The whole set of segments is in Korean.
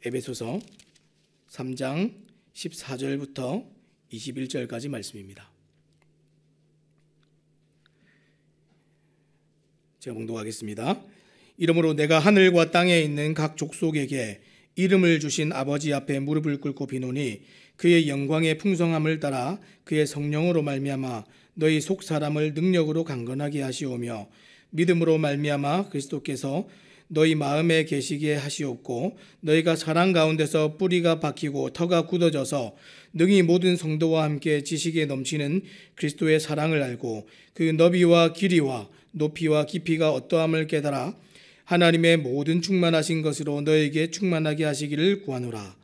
에베소서 3장 14절부터 21절까지 말씀입니다. 제가 봉독하겠습니다. 이러므로 내가 하늘과 땅에 있는 각 족속에게 이름을 주신 아버지 앞에 무릎을 꿇고 비노니 그의 영광의 풍성함을 따라 그의 성령으로 말미암아 너희 속 사람을 능력으로 강건하게 하시오며 믿음으로 말미암아 그리스도께서 너희 마음에 계시게 하시옵고 너희가 사랑 가운데서 뿌리가 박히고 터가 굳어져서 능히 모든 성도와 함께 지식에 넘치는 그리스도의 사랑을 알고 그 너비와 길이와 높이와 깊이가 어떠함을 깨달아 하나님의 모든 충만하신 것으로 너에게 충만하게 하시기를 구하노라.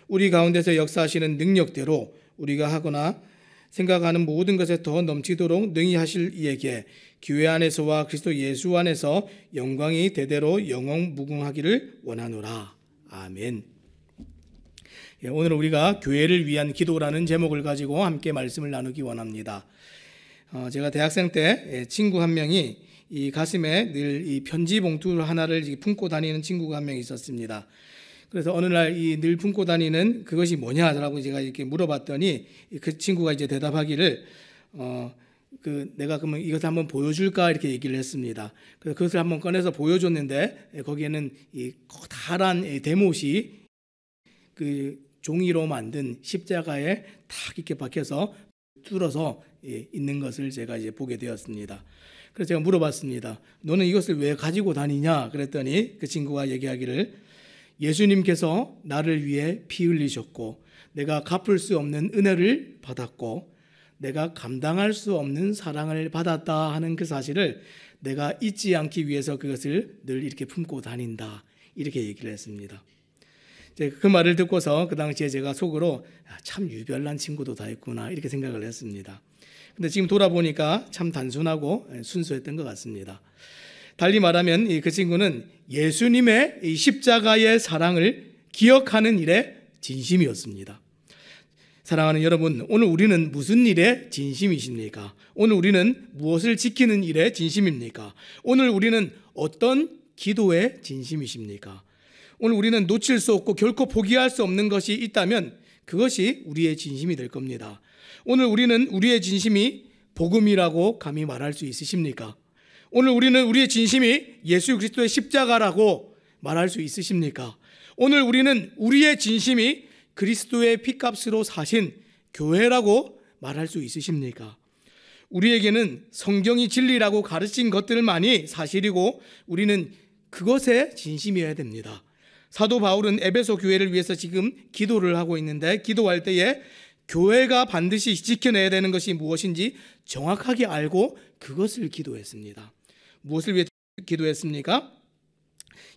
우리 가운데서 역사하시는 능력대로 우리가 하거나 생각하는 모든 것에 더 넘치도록 능히 하실 이에게 교회 안에서와 그리스도 예수 안에서 영광이 대대로 영원무궁하기를 원하노라. 아멘. 오늘 우리가 교회를 위한 기도라는 제목을 가지고 함께 말씀을 나누기 원합니다. 제가 대학생 때 친구 한 명이 이 가슴에 늘 이 편지 봉투 하나를 품고 다니는 친구가 한 명 있었습니다. 그래서 어느 날 이 늘 품고 다니는 그것이 뭐냐라고 제가 이렇게 물어봤더니 그 친구가 이제 대답하기를 내가 그러면 이것을 한번 보여줄까 이렇게 얘기를 했습니다. 그래서 그것을 한번 꺼내서 보여줬는데 거기에는 이 커다란 대못이 그 종이로 만든 십자가에 탁 이렇게 박혀서 뚫어서 있는 것을 제가 이제 보게 되었습니다. 그래서 제가 물어봤습니다. 너는 이것을 왜 가지고 다니냐? 그랬더니 그 친구가 얘기하기를 예수님께서 나를 위해 피 흘리셨고 내가 갚을 수 없는 은혜를 받았고 내가 감당할 수 없는 사랑을 받았다 하는 그 사실을 내가 잊지 않기 위해서 그것을 늘 이렇게 품고 다닌다 이렇게 얘기를 했습니다. 그 말을 듣고서 그 당시에 제가 속으로 참 유별난 친구도 다 있구나 이렇게 생각을 했습니다. 근데 지금 돌아보니까 참 단순하고 순수했던 것 같습니다. 달리 말하면 그 친구는 예수님의 이 십자가의 사랑을 기억하는 일에 진심이었습니다. 사랑하는 여러분, 오늘 우리는 무슨 일에 진심이십니까? 오늘 우리는 무엇을 지키는 일에 진심입니까? 오늘 우리는 어떤 기도에 진심이십니까? 오늘 우리는 놓칠 수 없고 결코 포기할 수 없는 것이 있다면 그것이 우리의 진심이 될 겁니다. 오늘 우리는 우리의 진심이 복음이라고 감히 말할 수 있으십니까? 오늘 우리는 우리의 진심이 예수 그리스도의 십자가라고 말할 수 있으십니까? 오늘 우리는 우리의 진심이 그리스도의 피값으로 사신 교회라고 말할 수 있으십니까? 우리에게는 성경이 진리라고 가르친 것들만이 사실이고 우리는 그것에 진심이어야 됩니다. 사도 바울은 에베소 교회를 위해서 지금 기도를 하고 있는데 기도할 때에 교회가 반드시 지켜내야 되는 것이 무엇인지 정확하게 알고 그것을 기도했습니다. 무엇을 위해 기도했습니까?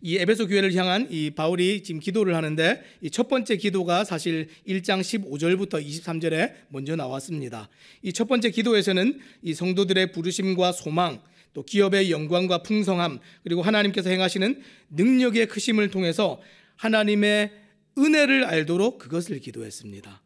이 에베소 교회를 향한 이 바울이 지금 기도를 하는데 이 첫 번째 기도가 사실 1장 15절부터 23절에 먼저 나왔습니다. 이 첫 번째 기도에서는 이 성도들의 부르심과 소망, 또 기업의 영광과 풍성함, 그리고 하나님께서 행하시는 능력의 크심을 통해서 하나님의 은혜를 알도록 그것을 기도했습니다.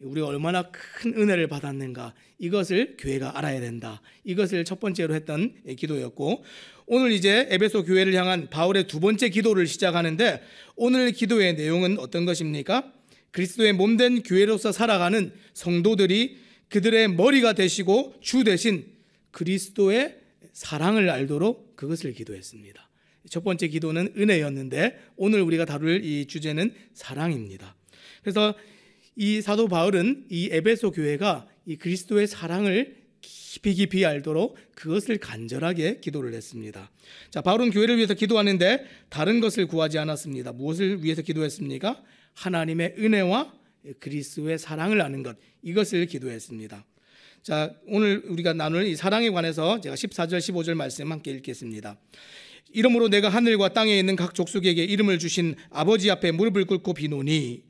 우리가 얼마나 큰 은혜를 받았는가 이것을 교회가 알아야 된다. 이것을 첫 번째로 했던 기도였고 오늘 이제 에베소 교회를 향한 바울의 두 번째 기도를 시작하는데 오늘 기도의 내용은 어떤 것입니까? 그리스도의 몸된 교회로서 살아가는 성도들이 그들의 머리가 되시고 주 되신 그리스도의 사랑을 알도록 그것을 기도했습니다. 첫 번째 기도는 은혜였는데 오늘 우리가 다룰 이 주제는 사랑입니다. 그래서 이 사도 바울은 이 에베소 교회가 이 그리스도의 사랑을 깊이 알도록 그것을 간절하게 기도를 했습니다. 자, 바울은 교회를 위해서 기도하는데 다른 것을 구하지 않았습니다. 무엇을 위해서 기도했습니까? 하나님의 은혜와 그리스도의 사랑을 아는 것, 이것을 기도했습니다. 자, 오늘 우리가 나눌 이 사랑에 관해서 제가 14절 15절 말씀 함께 읽겠습니다. 이러므로 내가 하늘과 땅에 있는 각 족속에게 이름을 주신 아버지 앞에 무릎을 꿇고 비노니,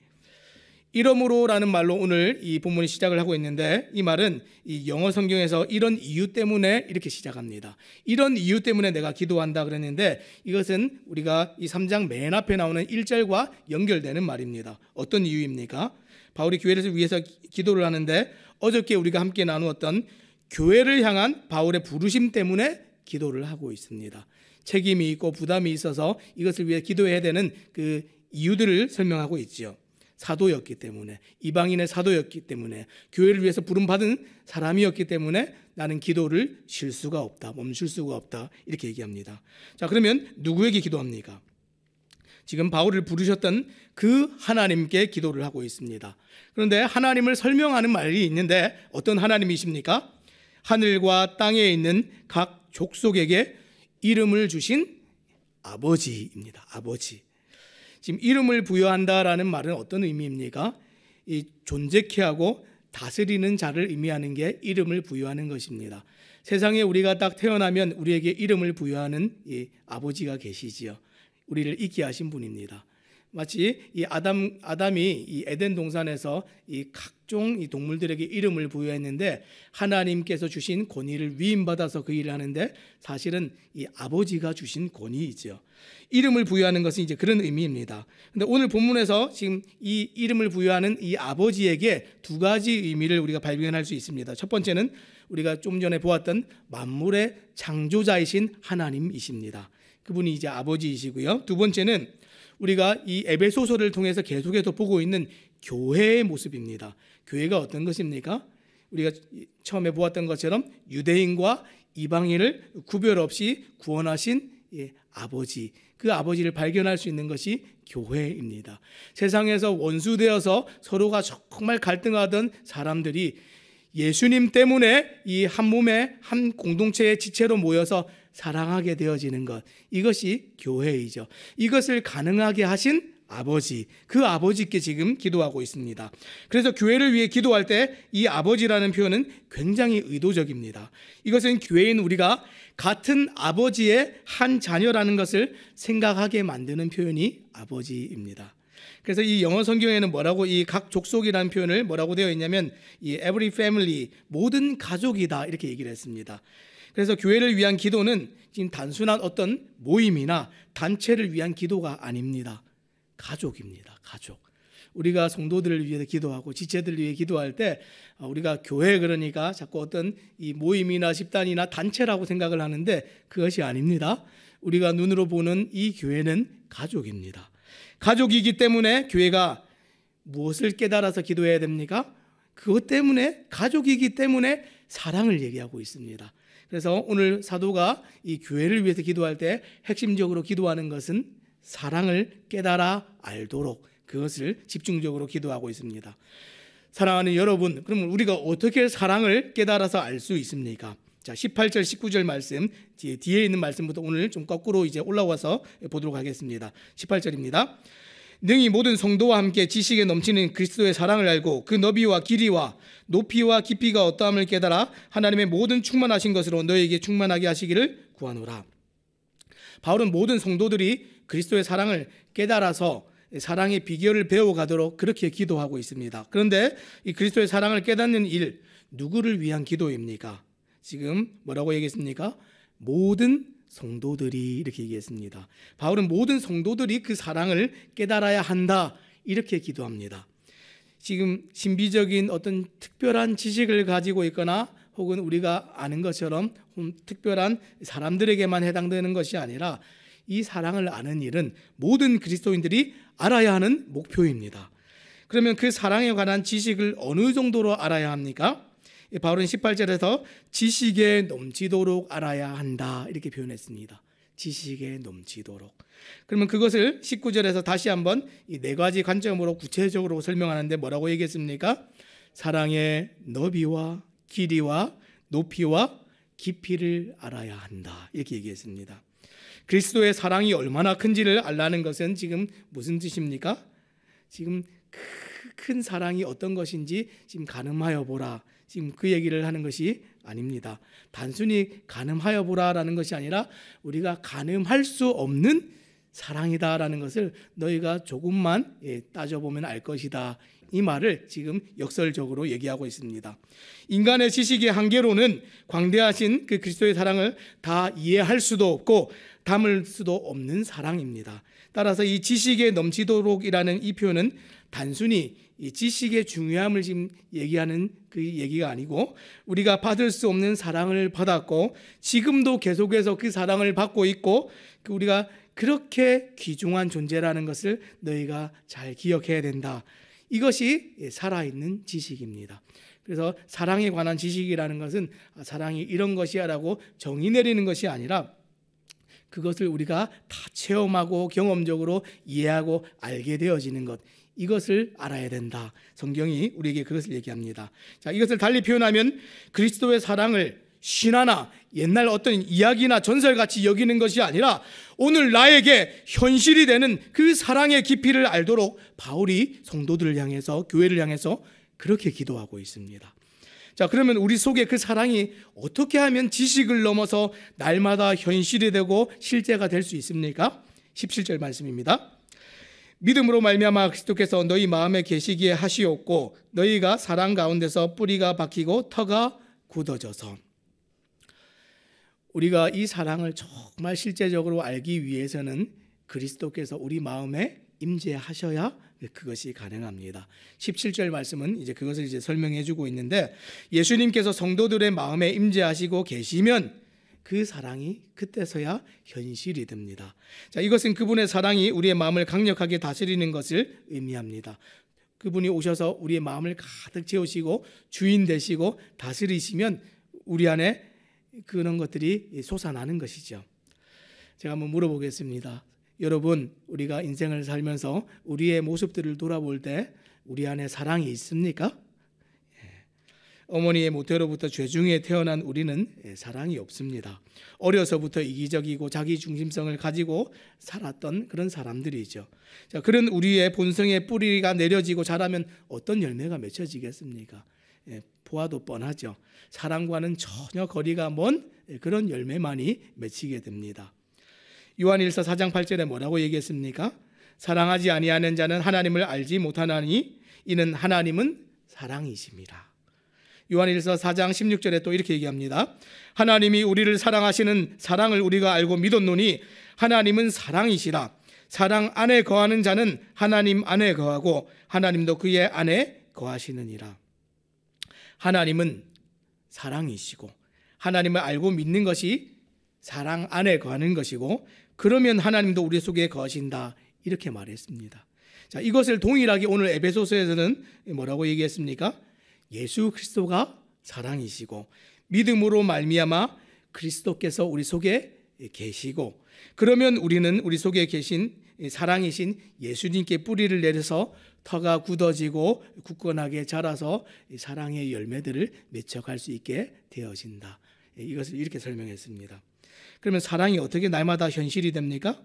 이러므로라는 말로 오늘 이 본문이 시작을 하고 있는데 이 말은 이 영어 성경에서 이런 이유 때문에 이렇게 시작합니다. 이런 이유 때문에 내가 기도한다 그랬는데 이것은 우리가 이 3장 맨 앞에 나오는 1절과 연결되는 말입니다. 어떤 이유입니까? 바울이 교회를 위해서 기도를 하는데 어저께 우리가 함께 나누었던 교회를 향한 바울의 부르심 때문에 기도를 하고 있습니다. 책임이 있고 부담이 있어서 이것을 위해 기도해야 되는 그 이유들을 설명하고 있지요. 사도였기 때문에, 이방인의 사도였기 때문에, 교회를 위해서 부름받은 사람이었기 때문에 나는 기도를 쉴 수가 없다, 멈출 수가 없다, 이렇게 얘기합니다. 자, 그러면 누구에게 기도합니까? 지금 바울을 부르셨던 그 하나님께 기도를 하고 있습니다. 그런데 하나님을 설명하는 말이 있는데 어떤 하나님이십니까? 하늘과 땅에 있는 각 족속에게 이름을 주신 아버지입니다. 아버지. 지금 이름을 부여한다라는 말은 어떤 의미입니까? 이 존재케 하고 다스리는 자를 의미하는 게 이름을 부여하는 것입니다. 세상에 우리가 딱 태어나면 우리에게 이름을 부여하는 이 아버지가 계시지요. 우리를 있게 하신 분입니다. 마치 이 아담이 이 에덴 동산에서 이 각종 이 동물들에게 이름을 부여했는데 하나님께서 주신 권위를 위임받아서 그 일을 하는데 사실은 이 아버지가 주신 권위이죠. 이름을 부여하는 것은 이제 그런 의미입니다. 근데 오늘 본문에서 지금 이 이름을 부여하는 이 아버지에게 두 가지 의미를 우리가 발견할 수 있습니다. 첫 번째는 우리가 좀 전에 보았던 만물의 창조자이신 하나님이십니다. 그분이 이제 아버지이시고요. 두 번째는 우리가 이 에베소서를 통해서 계속해서 보고 있는 교회의 모습입니다. 교회가 어떤 것입니까? 우리가 처음에 보았던 것처럼 유대인과 이방인을 구별 없이 구원하신 아버지, 그 아버지를 발견할 수 있는 것이 교회입니다. 세상에서 원수되어서 서로가 정말 갈등하던 사람들이 예수님 때문에 이 한 몸의 한 공동체의 지체로 모여서 사랑하게 되어지는 것, 이것이 교회이죠. 이것을 가능하게 하신 아버지, 그 아버지께 지금 기도하고 있습니다. 그래서 교회를 위해 기도할 때 이 아버지라는 표현은 굉장히 의도적입니다. 이것은 교회인 우리가 같은 아버지의 한 자녀라는 것을 생각하게 만드는 표현이 아버지입니다. 그래서 이 영어 성경에는 뭐라고 이 각 족속이라는 표현을 뭐라고 되어 있냐면 이 every family, 모든 가족이다, 이렇게 얘기를 했습니다. 그래서 교회를 위한 기도는 지금 단순한 어떤 모임이나 단체를 위한 기도가 아닙니다. 가족입니다. 가족. 우리가 성도들을 위해 기도하고 지체들을 위해 기도할 때 우리가 교회 그러니까 자꾸 어떤 이 모임이나 집단이나 단체라고 생각을 하는데 그것이 아닙니다. 우리가 눈으로 보는 이 교회는 가족입니다. 가족이기 때문에 교회가 무엇을 깨달아서 기도해야 됩니까? 그것 때문에, 가족이기 때문에 사랑을 얘기하고 있습니다. 그래서 오늘 사도가 이 교회를 위해서 기도할 때 핵심적으로 기도하는 것은 사랑을 깨달아 알도록, 그것을 집중적으로 기도하고 있습니다. 사랑하는 여러분, 그러면 우리가 어떻게 사랑을 깨달아서 알 수 있습니까? 자, 18절 19절 말씀, 뒤에 있는 말씀부터 오늘 좀 거꾸로 이제 올라와서 보도록 하겠습니다. 18절입니다. 능히 모든 성도와 함께 지식에 넘치는 그리스도의 사랑을 알고 그 너비와 길이와 높이와 깊이가 어떠함을 깨달아 하나님의 모든 충만하신 것으로 너희에게 충만하게 하시기를 구하노라. 바울은 모든 성도들이 그리스도의 사랑을 깨달아서 사랑의 비결을 배워가도록 그렇게 기도하고 있습니다. 그런데 이 그리스도의 사랑을 깨닫는 일, 누구를 위한 기도입니까? 지금 뭐라고 얘기했습니까? 모든 성도들이, 이렇게 얘기했습니다. 바울은 모든 성도들이 그 사랑을 깨달아야 한다, 이렇게 기도합니다. 지금 신비적인 어떤 특별한 지식을 가지고 있거나 혹은 우리가 아는 것처럼 특별한 사람들에게만 해당되는 것이 아니라 이 사랑을 아는 일은 모든 그리스도인들이 알아야 하는 목표입니다. 그러면 그 사랑에 관한 지식을 어느 정도로 알아야 합니까? 바울은 18절에서 지식에 넘치도록 알아야 한다, 이렇게 표현했습니다. 지식에 넘치도록. 그러면 그것을 19절에서 다시 한번 이 네 가지 관점으로 구체적으로 설명하는데 뭐라고 얘기했습니까? 사랑의 너비와 길이와 높이와 깊이를 알아야 한다, 이렇게 얘기했습니다. 그리스도의 사랑이 얼마나 큰지를 알라는 것은 지금 무슨 뜻입니까? 지금 큰 사랑이 어떤 것인지 지금 가늠하여 보라, 지금 그 얘기를 하는 것이 아닙니다. 단순히 가늠하여 보라라는 것이 아니라 우리가 가늠할 수 없는 사랑이다라는 것을 너희가 조금만 따져보면 알 것이다, 이 말을 지금 역설적으로 얘기하고 있습니다. 인간의 지식의 한계로는 광대하신 그 그리스도의 사랑을 다 이해할 수도 없고 담을 수도 없는 사랑입니다. 따라서 이 지식에 넘치도록이라는 이 표현은 단순히 이 지식의 중요함을 지금 얘기하는 그 얘기가 아니고 우리가 받을 수 없는 사랑을 받았고 지금도 계속해서 그 사랑을 받고 있고 우리가 그렇게 귀중한 존재라는 것을 너희가 잘 기억해야 된다. 이것이 살아있는 지식입니다. 그래서 사랑에 관한 지식이라는 것은 사랑이 이런 것이야 라고 정의 내리는 것이 아니라 그것을 우리가 다 체험하고 경험적으로 이해하고 알게 되어지는 것, 이것을 알아야 된다. 성경이 우리에게 그것을 얘기합니다. 자, 이것을 달리 표현하면 그리스도의 사랑을 신화나 옛날 어떤 이야기나 전설같이 여기는 것이 아니라 오늘 나에게 현실이 되는 그 사랑의 깊이를 알도록 바울이 성도들을 향해서, 교회를 향해서 그렇게 기도하고 있습니다. 자, 그러면 우리 속에 그 사랑이 어떻게 하면 지식을 넘어서 날마다 현실이 되고 실제가 될 수 있습니까? 17절 말씀입니다. 믿음으로 말미암아 그리스도께서 너희 마음에 계시기에 하시옵고 너희가 사랑 가운데서 뿌리가 박히고 터가 굳어져서. 우리가 이 사랑을 정말 실제적으로 알기 위해서는 그리스도께서 우리 마음에 임재하셔야 그것이 가능합니다. 17절 말씀은 이제 그것을 설명해 주고 있는데, 예수님께서 성도들의 마음에 임재하시고 계시면 그 사랑이 그때서야 현실이 됩니다. 자, 이것은 그분의 사랑이 우리의 마음을 강력하게 다스리는 것을 의미합니다. 그분이 오셔서 우리의 마음을 가득 채우시고 주인 되시고 다스리시면 우리 안에 그런 것들이 솟아나는 것이죠. 제가 한번 물어보겠습니다. 여러분, 우리가 인생을 살면서 우리의 모습들을 돌아볼 때 우리 안에 사랑이 있습니까? 어머니의 모태로부터 죄중에 태어난 우리는 사랑이 없습니다. 어려서부터 이기적이고 자기중심성을 가지고 살았던 그런 사람들이죠. 자, 그런 우리의 본성의 뿌리가 내려지고 자라면 어떤 열매가 맺혀지겠습니까? 보아도 뻔하죠. 사랑과는 전혀 거리가 먼 그런 열매만이 맺히게 됩니다. 요한일서 4장 8절에 뭐라고 얘기했습니까? 사랑하지 아니하는 자는 하나님을 알지 못하나니 이는 하나님은 사랑이십니다. 요한일서 4장 16절에 또 이렇게 얘기합니다. 하나님이 우리를 사랑하시는 사랑을 우리가 알고 믿었노니 하나님은 사랑이시라. 사랑 안에 거하는 자는 하나님 안에 거하고 하나님도 그의 안에 거하시느니라. 하나님은 사랑이시고 하나님을 알고 믿는 것이 사랑 안에 거하는 것이고, 그러면 하나님도 우리 속에 거하신다, 이렇게 말했습니다. 자, 이것을 동일하게 오늘 에베소서에서는 뭐라고 얘기했습니까? 예수 그리스도가 사랑이시고 믿음으로 말미암아 그리스도께서 우리 속에 계시고, 그러면 우리는 우리 속에 계신 사랑이신 예수님께 뿌리를 내려서 터가 굳어지고 굳건하게 자라서 사랑의 열매들을 맺혀갈 수 있게 되어진다. 이것을 이렇게 설명했습니다. 그러면 사랑이 어떻게 날마다 현실이 됩니까?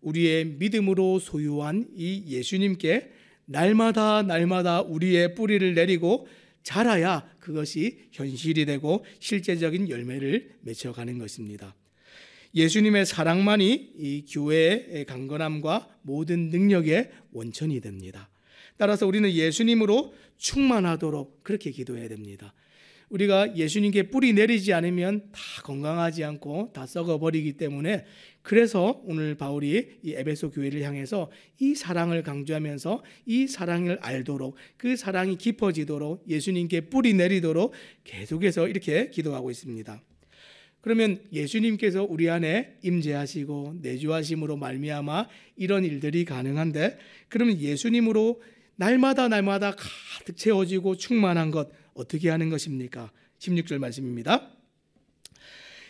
우리의 믿음으로 소유한 이 예수님께 날마다 우리의 뿌리를 내리고 자라야 그것이 현실이 되고 실제적인 열매를 맺혀가는 것입니다. 예수님의 사랑만이 이 교회의 강건함과 모든 능력의 원천이 됩니다. 따라서 우리는 예수님으로 충만하도록 그렇게 기도해야 됩니다. 우리가 예수님께 뿌리 내리지 않으면 다 건강하지 않고 다 썩어버리기 때문에, 그래서 오늘 바울이 이 에베소 교회를 향해서 이 사랑을 강조하면서 이 사랑을 알도록, 그 사랑이 깊어지도록, 예수님께 뿌리 내리도록 계속해서 이렇게 기도하고 있습니다. 그러면 예수님께서 우리 안에 임재하시고 내주하심으로 말미암아 이런 일들이 가능한데, 그러면 예수님으로 날마다 가득 채워지고 충만한 것 어떻게 하는 것입니까? 16절 말씀입니다.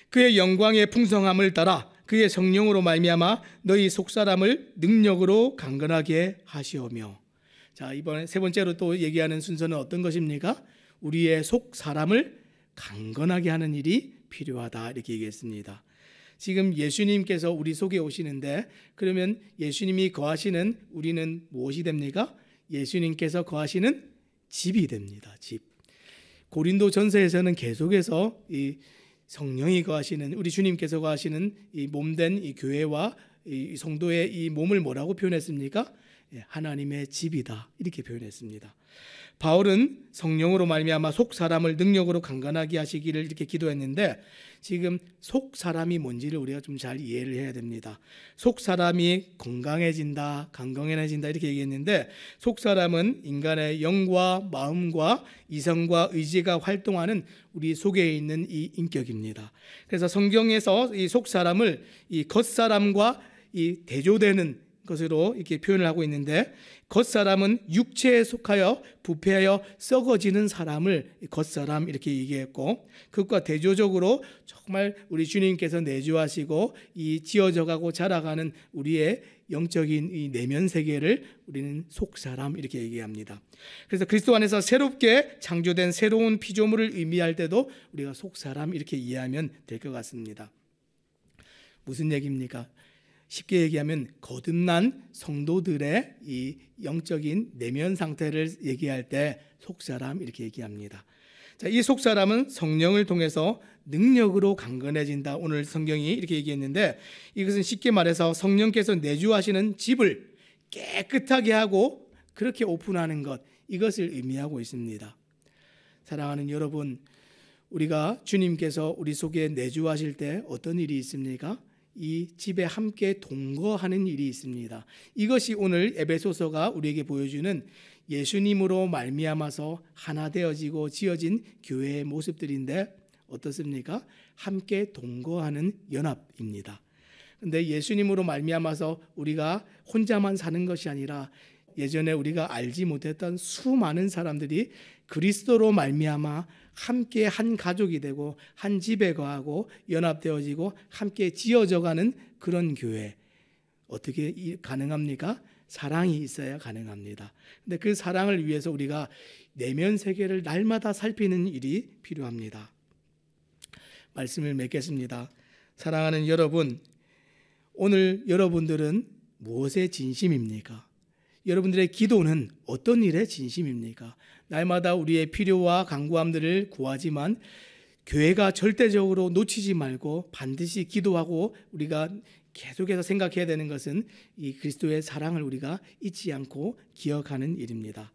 그의 영광의 풍성함을 따라 그의 성령으로 말미암아 너희 속사람을 능력으로 강건하게 하시오며. 자, 이번에 세 번째로 또 얘기하는 순서는 어떤 것입니까? 우리의 속사람을 강건하게 하는 일이 필요하다, 이렇게 얘기했습니다. 지금 예수님께서 우리 속에 오시는데, 그러면 예수님이 거하시는 우리는 무엇이 됩니까? 예수님께서 거하시는 집이 됩니다. 집. 고린도 전서에서는 계속해서 이 성령이 거하시는, 우리 주님께서 거하시는 이 몸된 이 교회와 이 성도의 이 몸을 뭐라고 표현했습니까? 하나님의 집이다, 이렇게 표현했습니다. 바울은 성령으로 말미암아 속 사람을 능력으로 강건하게 하시기를 이렇게 기도했는데, 지금 속 사람이 뭔지를 우리가 좀 잘 이해를 해야 됩니다. 속 사람이 건강해진다, 강건해진다 이렇게 얘기했는데, 속 사람은 인간의 영과 마음과 이성과 의지가 활동하는 우리 속에 있는 이 인격입니다. 그래서 성경에서 이 속 사람을 이 겉 사람과 이 대조되는 것으로 이렇게 표현을 하고 있는데, 겉사람은 육체에 속하여 부패하여 썩어지는 사람을 겉사람 이렇게 얘기했고, 그것과 대조적으로 정말 우리 주님께서 내주하시고 이 지어져가고 자라가는 우리의 영적인 이 내면 세계를 우리는 속사람 이렇게 얘기합니다. 그래서 그리스도 안에서 새롭게 창조된 새로운 피조물을 의미할 때도 우리가 속사람 이렇게 이해하면 될 것 같습니다. 무슨 얘기입니까? 쉽게 얘기하면 거듭난 성도들의 이 영적인 내면 상태를 얘기할 때 속사람 이렇게 얘기합니다. 자, 이 속사람은 성령을 통해서 능력으로 강건해진다. 오늘 성경이 이렇게 얘기했는데, 이것은 쉽게 말해서 성령께서 내주하시는 집을 깨끗하게 하고 그렇게 오픈하는 것, 이것을 의미하고 있습니다. 사랑하는 여러분, 우리가 주님께서 우리 속에 내주하실 때 어떤 일이 있습니까? 이 집에 함께 동거하는 일이 있습니다. 이것이 오늘 에베소서가 우리에게 보여주는 예수님으로 말미암아서 하나 되어지고 지어진 교회의 모습들인데, 어떻습니까? 함께 동거하는 연합입니다. 그런데 예수님으로 말미암아서 우리가 혼자만 사는 것이 아니라 예전에 우리가 알지 못했던 수많은 사람들이 그리스도로 말미암아 함께 한 가족이 되고 한 집에 거하고 연합되어지고 함께 지어져가는 그런 교회, 어떻게 가능합니까? 사랑이 있어야 가능합니다. 근데 그 사랑을 위해서 우리가 내면 세계를 날마다 살피는 일이 필요합니다. 말씀을 맺겠습니다. 사랑하는 여러분, 오늘 여러분들은 무엇에 진심입니까? 여러분들의 기도는 어떤 일에 진심입니까? 날마다 우리의 필요와 간구함들을 구하지만 교회가 절대적으로 놓치지 말고 반드시 기도하고 우리가 계속해서 생각해야 되는 것은 이 그리스도의 사랑을 우리가 잊지 않고 기억하는 일입니다.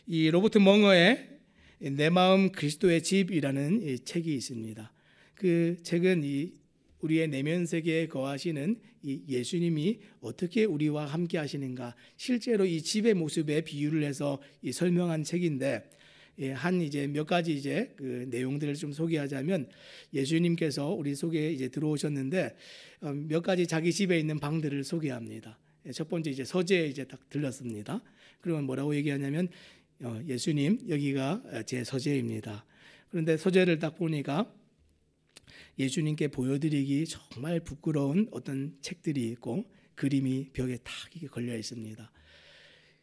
이 로버트 멍어의 내 마음 그리스도의 집이라는 이 책이 있습니다. 그 책은 우리의 내면 세계에 거하시는 이 예수님이 어떻게 우리와 함께 하시는가, 실제로 이 집의 모습에 비유를 해서 설명한 책인데, 한 이제 몇 가지 이제 그 내용들을 좀 소개하자면, 예수님께서 우리 속에 이제 들어오셨는데 몇 가지 자기 집에 있는 방들을 소개합니다. 첫 번째 이제 서재에 이제 딱 들렀습니다. 그러면 뭐라고 얘기하냐면, 예수님 여기가 제 서재입니다. 그런데 서재를 딱 보니까 예수님께 보여드리기 정말 부끄러운 어떤 책들이 있고 그림이 벽에 탁 이렇게 걸려 있습니다.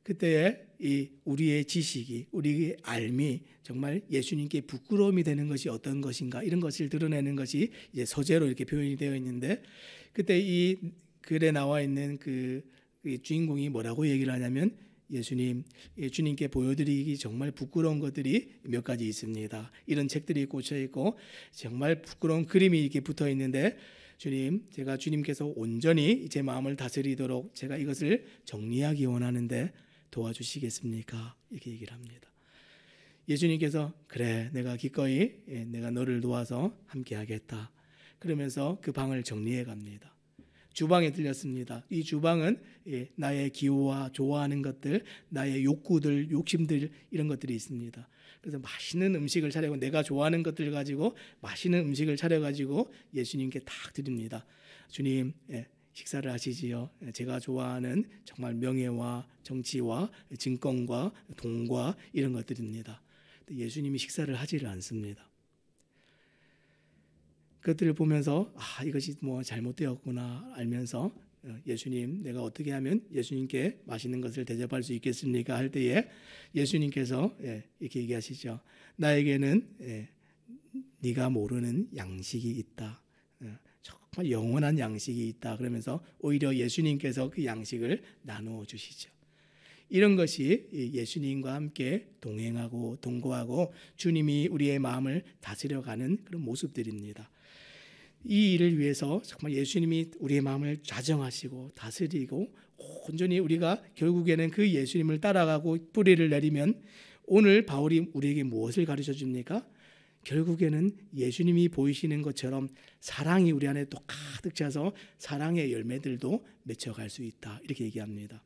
그때에 이 우리의 지식이, 우리의 알미 정말 예수님께 부끄러움이 되는 것이 어떤 것인가, 이런 것을 드러내는 것이 이제 서재로 이렇게 표현이 되어 있는데, 그때 이 글에 나와 있는 그 주인공이 뭐라고 얘기를 하냐면, 주님께 보여드리기 정말 부끄러운 것들이 몇 가지 있습니다. 이런 책들이 꽂혀 있고 정말 부끄러운 그림이 이렇게 붙어 있는데, 주님, 제가 주님께서 온전히 제 마음을 다스리도록 제가 이것을 정리하기 원하는데 도와주시겠습니까? 이렇게 얘기를 합니다. 예수님께서 그래, 내가 기꺼이 내가 너를 도와서 함께 하겠다. 그러면서 그 방을 정리해 갑니다. 주방에 들렸습니다. 이 주방은 나의 기호와 좋아하는 것들, 나의 욕구들, 욕심들, 이런 것들이 있습니다. 그래서 맛있는 음식을 차려고, 내가 좋아하는 것들 가지고 맛있는 음식을 차려가지고 예수님께 딱 드립니다. 주님, 식사를 하시지요. 제가 좋아하는 정말 명예와 정치와 증권과 돈과 이런 것들입니다. 예수님이 식사를 하지를 않습니다. 그것들을 보면서 이것이 뭐 잘못되었구나 알면서, 예수님, 내가 어떻게 하면 예수님께 맛있는 것을 대접할 수 있겠습니까? 할 때에 예수님께서 이렇게 얘기하시죠. 나에게는 네가 모르는 양식이 있다. 정말 영원한 양식이 있다. 그러면서 오히려 예수님께서 그 양식을 나누어 주시죠. 이런 것이 예수님과 함께 동행하고 동거하고 주님이 우리의 마음을 다스려가는 그런 모습들입니다. 이 일을 위해서 정말 예수님이 우리의 마음을 좌정하시고 다스리고 온전히 우리가 결국에는 그 예수님을 따라가고 뿌리를 내리면, 오늘 바울이 우리에게 무엇을 가르쳐 줍니까? 결국에는 예수님이 보이시는 것처럼 사랑이 우리 안에 또 가득 차서 사랑의 열매들도 맺혀갈 수 있다. 이렇게 얘기합니다.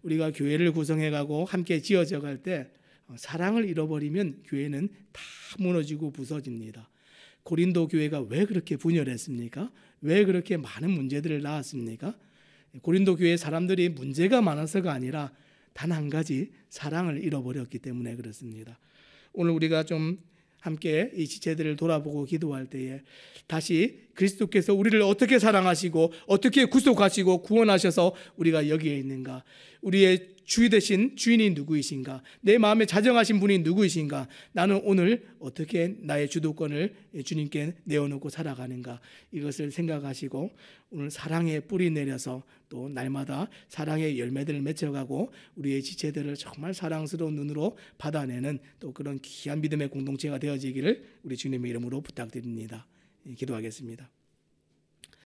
우리가 교회를 구성해가고 함께 지어져 갈 때 사랑을 잃어버리면 교회는 다 무너지고 부서집니다. 고린도 교회가 왜 그렇게 분열했습니까? 왜 그렇게 많은 문제들을 낳았습니까? 고린도 교회 사람들이 문제가 많아서가 아니라 단 한 가지 사랑을 잃어버렸기 때문에 그렇습니다. 오늘 우리가 좀 함께 이 지체들을 돌아보고 기도할 때에 다시 그리스도께서 우리를 어떻게 사랑하시고 어떻게 구속하시고 구원하셔서 우리가 여기에 있는가, 우리의 주 되신 주인이 누구이신가, 내 마음에 자정하신 분이 누구이신가, 나는 오늘 어떻게 나의 주도권을 주님께 내어놓고 살아가는가, 이것을 생각하시고 오늘 사랑의 뿌리 내려서 또 날마다 사랑의 열매들을 맺혀가고 우리의 지체들을 정말 사랑스러운 눈으로 받아내는 또 그런 귀한 믿음의 공동체가 되어지기를 우리 주님의 이름으로 부탁드립니다. 기도하겠습니다.